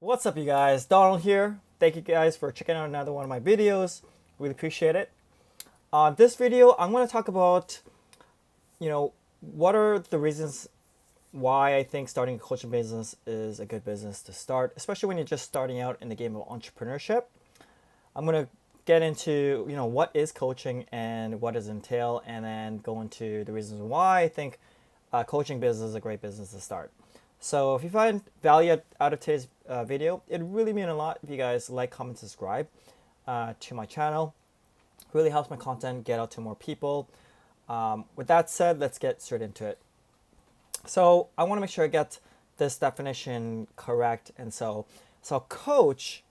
What's up, you guys? Donald here. Thank you guys for checking out another one of my videos. Really appreciate it. On this video, I'm going to talk about, what are the reasons why I think starting a coaching business is a good business to start, especially when you're just starting out in the game of entrepreneurship. I'm going to get into, what is coaching and what does it entail, and then go into the reasons why I think coaching business is a great business to start. So if you find value out of today's video, it really mean a lot if you guys like, comment, subscribe to my channel. It really helps my content get out to more people. With that said, let's get straight into it. So I want to make sure I get this definition correct. And so coach,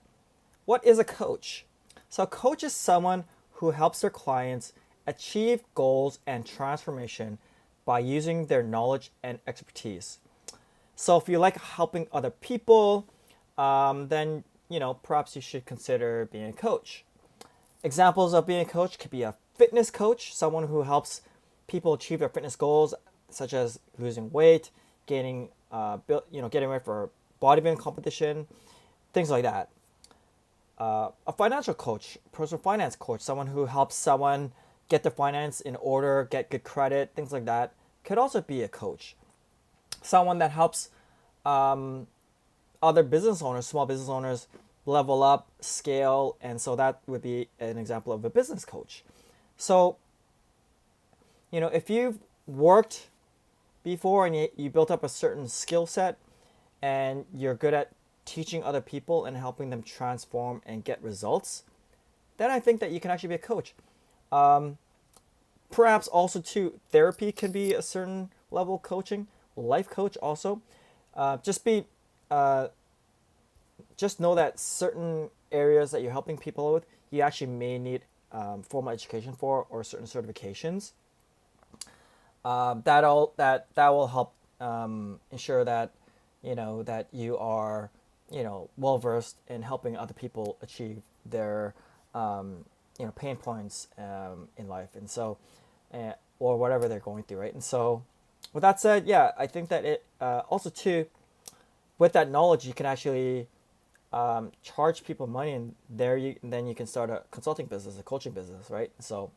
what is a coach? So a coach is someone who helps their clients achieve goals and transformation by using their knowledge and expertise. So if you like helping other people, then perhaps you should consider being a coach. Examples of being a coach could be a fitness coach, someone who helps people achieve their fitness goals, such as losing weight, getting ready for bodybuilding competition, things like that. A financial coach, personal finance coach, someone who helps someone get their finance in order, get good credit, things like that, could also be a coach. Someone that helps other business owners, small business owners, level up, scale, and so that would be an example of a business coach. So, if you've worked before and you built up a certain skill set and you're good at teaching other people and helping them transform and get results, then I think that you can actually be a coach. Perhaps also too, therapy can be a certain level of coaching. Life coach also. Just know that certain areas that you're helping people with, you actually may need formal education for or certain certifications. That will help ensure that that you are well versed in helping other people achieve their pain points in life, and so or whatever they're going through, right? And so with that said, yeah, I think that it also too, with that knowledge, you can actually charge people money, and then you can start a consulting business, a coaching business, right? So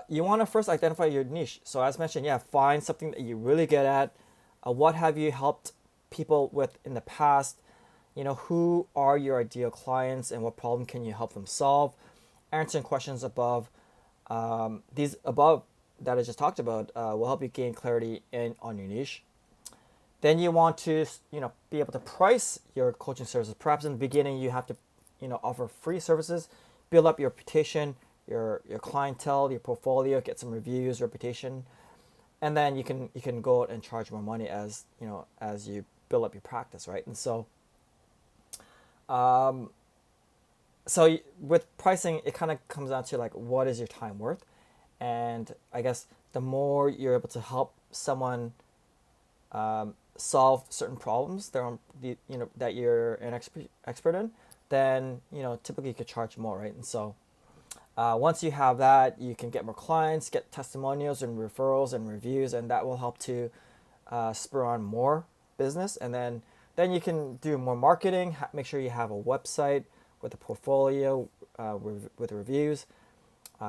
you want to first identify your niche. So as mentioned, yeah, find something that you're really good at. What have you helped people with in the past? Who are your ideal clients, and what problem can you help them solve? Answering questions above, these above that I just talked about will help you gain clarity on your niche. Then you want to be able to price your coaching services. Perhaps in the beginning you have to offer free services, build up your reputation, your clientele, your portfolio, get some reviews, reputation, and then you can go out and charge more money as you build up your practice, right? And so with pricing, it kind of comes down to like, what is your time worth? And I guess the more you're able to help someone solve certain problems that you're an expert in, then typically you could charge more, right? And so once you have that, you can get more clients, get testimonials and referrals and reviews, and that will help to spur on more business. And then you can do more marketing. Make sure you have a website with a portfolio with reviews.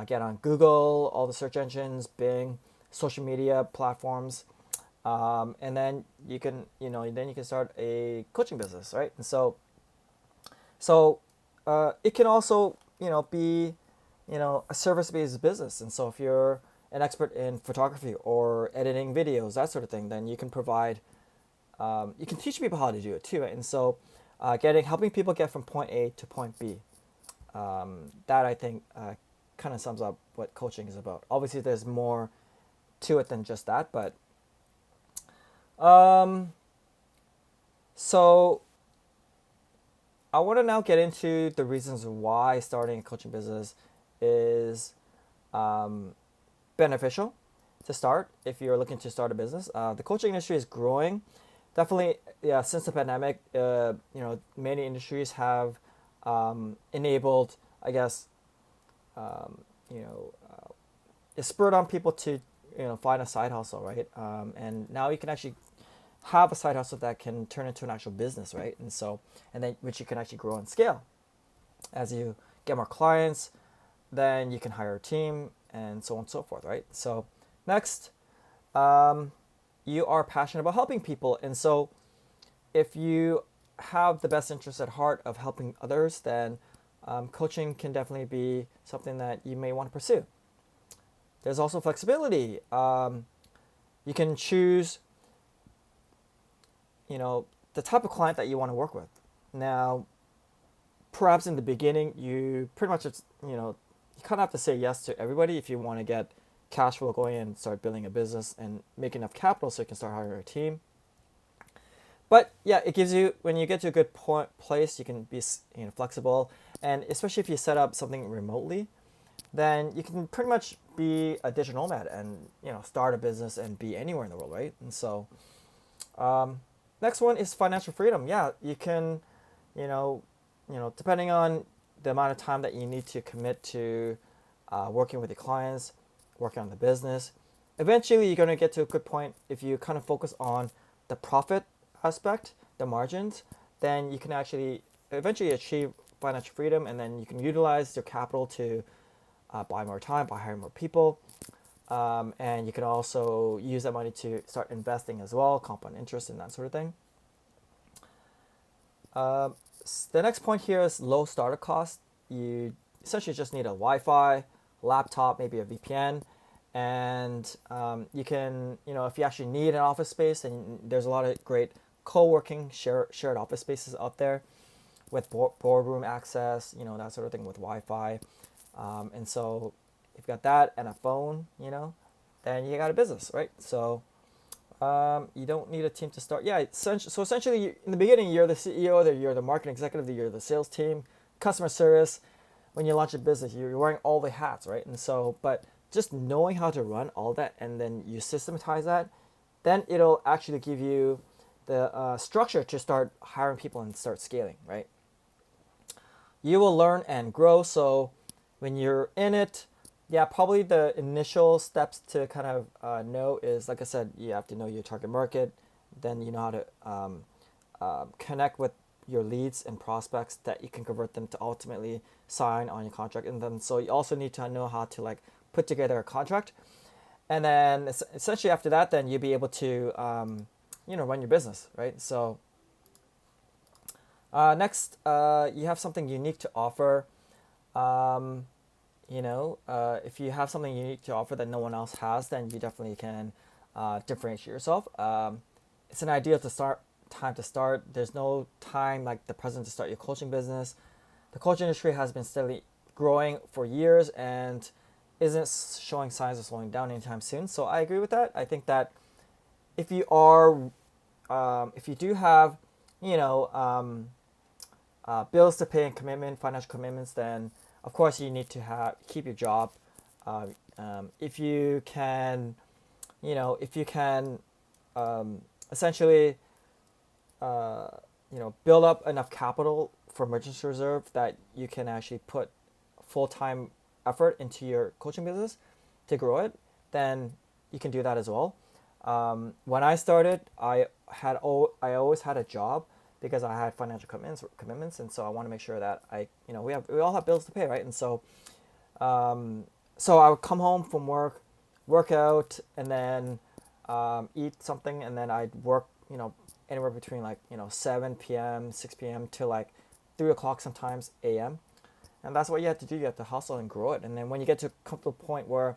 Get on Google, all the search engines, Bing, social media platforms, and then you can start a coaching business, right? And so it can also be a service-based business. And so if you're an expert in photography or editing videos, that sort of thing, then you can provide you can teach people how to do it too, right? And so helping people get from point A to point B, that I think kind of sums up what coaching is about. Obviously there's more to it than just that, but so I want to now get into the reasons why starting a coaching business is beneficial to start if you're looking to start a business. The coaching industry is growing. Definitely, yeah, since the pandemic, many industries have enabled, I guess, it spurred on people to find a side hustle, right? And now you can actually have a side hustle that can turn into an actual business, right? And so, and then which you can actually grow and scale as you get more clients. Then you can hire a team and so on and so forth, right? So next, you are passionate about helping people, and so if you have the best interest at heart of helping others, then coaching can definitely be something that you may want to pursue. There's also flexibility. You can choose, the type of client that you want to work with. Now, perhaps in the beginning, you pretty much, you kind of have to say yes to everybody if you want to get cash flow going and start building a business and make enough capital so you can start hiring a team. But yeah, it gives you, when you get to a good place, you can be flexible, and especially if you set up something remotely, then you can pretty much be a digital nomad and start a business and be anywhere in the world, right? And so, next one is financial freedom. Yeah, you can, depending on the amount of time that you need to commit to working with your clients, working on the business, eventually you're going to get to a good point if you kind of focus on the profit aspect, the margins, then you can actually eventually achieve financial freedom, and then you can utilize your capital to buy more time, by hiring more people, and you can also use that money to start investing as well, compound interest and that sort of thing. The next point here is low startup cost. You essentially just need a Wi-Fi, laptop, maybe a VPN, and you can, if you actually need an office space, then there's a lot of great co-working shared office spaces out there with boardroom access, that sort of thing with Wi-Fi. And so if you've got that and a phone, then you got a business, right? So you don't need a team to start. Yeah, so essentially in the beginning, you're the CEO, you're the marketing executive, you're the sales team, customer service. When you launch a business, you're wearing all the hats, right? And so, but just knowing how to run all that and then you systematize that, then it'll actually give you the structure to start hiring people and start scaling, right? You will learn and grow. So when you're in it, yeah, probably the initial steps to kind of know is, like I said, you have to know your target market. Then you know how to connect with your leads and prospects that you can convert them to ultimately sign on your contract. And then so you also need to know how to put together a contract. And then essentially after that, then you'll be able to run your business, right? So next, you have something unique to offer. If you have something unique to offer that no one else has, then you definitely can differentiate yourself. It's an ideal time to start. There's no time like the present to start your coaching business. The coaching industry has been steadily growing for years and isn't showing signs of slowing down anytime soon. So I agree with that. I think that if you do have, bills to pay and financial commitments, then of course you need to keep your job. If you can, essentially, build up enough capital for emergency reserve that you can actually put full-time effort into your coaching business to grow it, then you can do that as well. When I started, I always had a job because I had financial commitments, and so I want to make sure that we all have bills to pay, right? And so, so I would come home from work out, and then eat something, and then I'd work, anywhere between 7 p.m., 6 p.m. to 3 o'clock sometimes a.m. And that's what you have to do. You have to hustle and grow it. And then when you get to a comfortable point where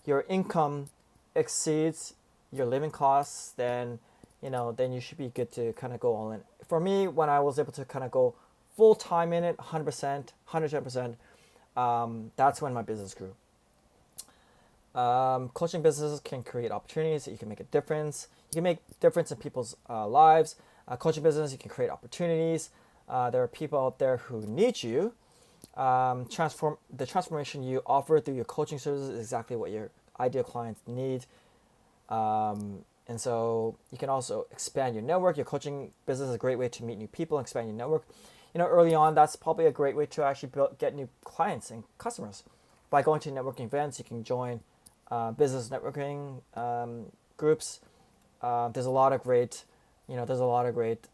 your income exceeds your living costs, then then you should be good to kind of go all in. For me, when I was able to kind of go full time in it, 100%, 110%, that's when my business grew. Coaching businesses can create opportunities. You can make a difference. You can make difference in people's lives. Coaching business, you can create opportunities. There are people out there who need you. The transformation you offer through your coaching services is exactly what your ideal clients need. And so you can also expand your network. Your coaching business is a great way to meet new people and expand your network. Early on, that's probably a great way to actually get new clients and customers. By going to networking events, you can join business networking groups. There's a lot of great there's a lot of great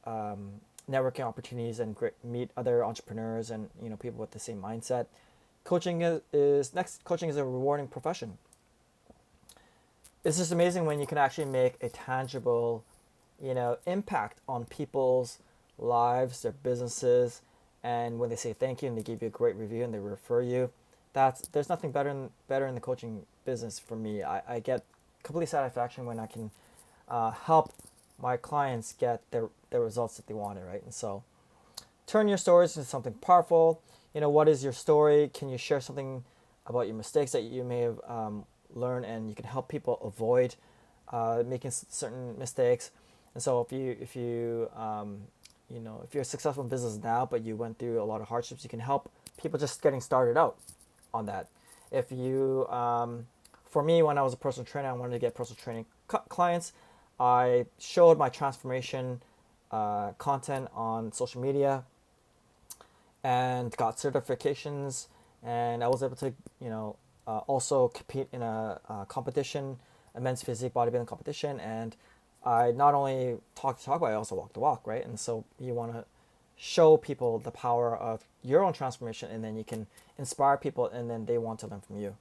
networking opportunities and meet other entrepreneurs and people with the same mindset. Coaching is a rewarding profession. It's just amazing when you can actually make a tangible, impact on people's lives, their businesses, and when they say thank you and they give you a great review and they refer you. There's nothing better in the coaching business for me. I get complete satisfaction when I can help my clients get the results that they wanted, right? And so turn your stories into something powerful. What is your story? Can you share something about your mistakes that you may have learned, and you can help people avoid making certain mistakes? And so if you're a successful in business now, but you went through a lot of hardships, you can help people just getting started out on that. If you, for me, when I was a personal trainer, I wanted to get personal training clients. I showed my transformation content on social media and got certifications, and I was able to, also compete in a competition, a men's physique bodybuilding competition, and I not only talk the talk, but I also walk the walk, right? And so you want to show people the power of your own transformation, and then you can inspire people, and then they want to learn from you.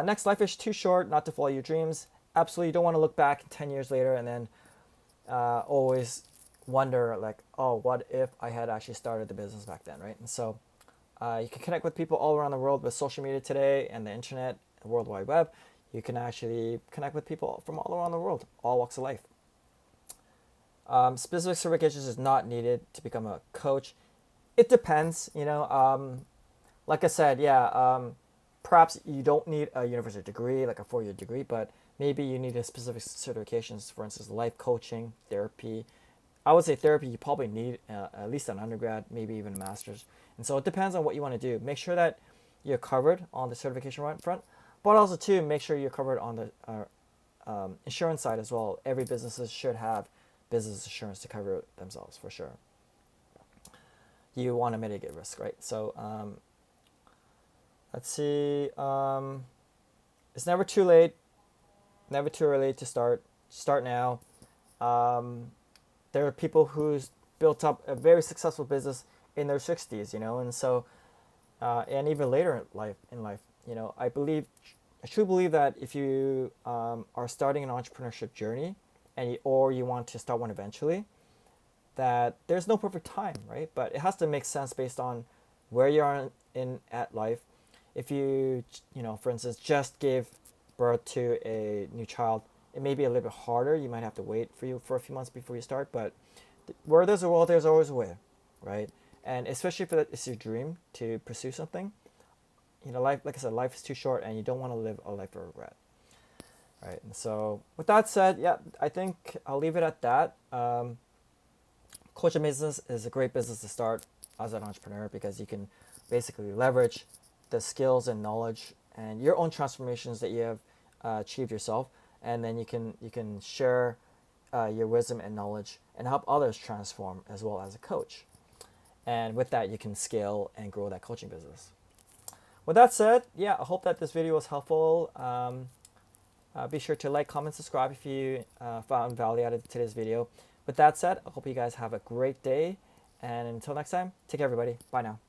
Next, life is too short not to follow your dreams. Absolutely, you don't want to look back 10 years later and then always wonder like, oh, what if I had actually started the business back then, right? And so you can connect with people all around the world with social media today and the internet, the World Wide Web. You can actually connect with people from all around the world, all walks of life. Specific certifications is not needed to become a coach. It depends, like I said, perhaps you don't need a university degree, like a 4-year degree, but maybe you need a specific certifications, for instance, life coaching, therapy. I would say therapy, you probably need at least an undergrad, maybe even a master's. And so it depends on what you want to do. Make sure that you're covered on the certification front, but also too, make sure you're covered on the insurance side as well. Every businesses should have business insurance to cover themselves for sure. You want to mitigate risk, right? So let's see. It's never too late, never too early to start. Start now. There are people who's built up a very successful business in their 60s, and so and even later in life, I truly believe that if you are starting an entrepreneurship journey or you want to start one eventually, that there's no perfect time, right? But it has to make sense based on where you are at life. If you, for instance, just gave birth to a new child, it may be a little bit harder. You might have to wait for a few months before you start. But where there's a will, there's always a way, right? And especially if it's your dream to pursue something, life, like I said, life is too short, and you don't want to live a life of regret. Right. And so with that said, I think I'll leave it at that. Coaching business is a great business to start as an entrepreneur because you can basically leverage the skills and knowledge and your own transformations that you have achieved yourself, and then you can share your wisdom and knowledge and help others transform as well as a coach. And with that, you can scale and grow that coaching business. With that said, I hope that this video was helpful. Be sure to like, comment, subscribe if you found value out of today's video. With that said, I hope you guys have a great day. And until next time, take care, everybody. Bye now.